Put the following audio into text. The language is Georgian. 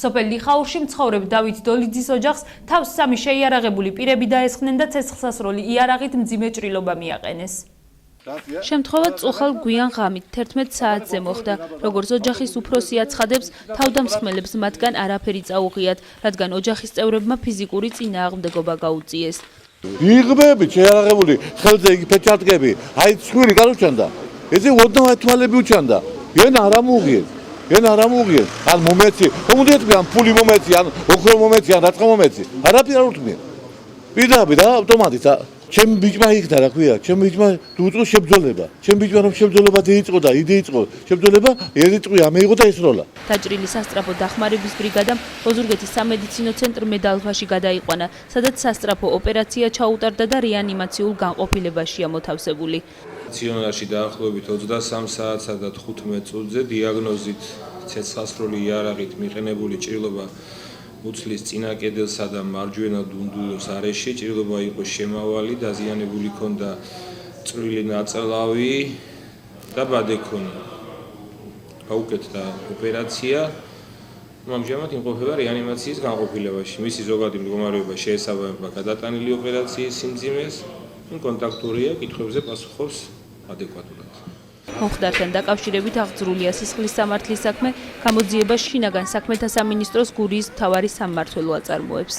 სოფელ ლიხაურში მცხოვრებ დავით დოლიძის ოჯახს თავს სამი შეიარაღებული პირები დაესხნენ და ცეცხლსასროლი იარაღით მძიმე ჭრილობა მიაყენეს. შემთხვევა წუხალ გვიან ღამით 11 საათზე მოხდა. როგორც ოჯახის უფროსი აცხადებს, თავდამსხმელებს მათგან არაფერი წაუღიათ, რადგან ოჯახის წევრებმა ფიზიკური წინააღმდეგობა გაუწიეს. იღბები შეიარაღებული ხელზე იგი პეჭატკები, აი ცხვირი გაუჩანდა. ესე ოდნავ თვალები უჩანდა. ენა არ ამოუღიეს. ან მომეცი, მომდეთ ან ფული მომეცი, ან ოქრო მომეცი, ან რაცხა მომეცი. არაფერი არ უთმია. პირდაპირ და ავტომატით ჩემი ბიჭმა იქნა რა ქვია, ჩემი ბიჭმა უწყო შებრძოლება. ჩემი ბიჭმა რომ შებრძოლება დაიწყო და იდეიწყო შებრძოლება, ერიწყვი ამეიღო და ისროლა. დაჭრილი სასწრაფო დახმარების ბრიგადამ ოზურგეთის სამედიცინო ცენტრ მედალფაში გადაიყვანა, სადაც სასწრაფო ოპერაცია ჩაუტარდა და რეანიმაციულ განყოფილებაშია მოთავსებული. სტაციონარში დაახლოებით 23 საათსა და 15 წუთზე დიაგნოზით ცეცხლსასროლი იარაღით მიყენებული ჭრილობა მუცლის წინა კედელსა და მარჯვენა დუნდულოს არეში. ჭრილობა იყო შემავალი, დაზიანებული ჰქონდა წვრილი ნაწლავი და ბადე ჰქონდა. გაუკეთდა ოპერაცია. ამჟამად იმყოფება რეანიმაციის განყოფილებაში. მისი ზოგადი მდგომარეობა შეესაბამება გადატანილი ოპერაციის სიმძიმეს. კონტაქტურია, კითხვებზე პასუხობს ადეკვატურად. მომხდართან დაკავშირებით აღძრულია სისხლის სამართლის საქმე, გამოძიებას შინაგან საქმეთა სამინისტროს გურიის მთავარი სამმართველო აწარმოებს.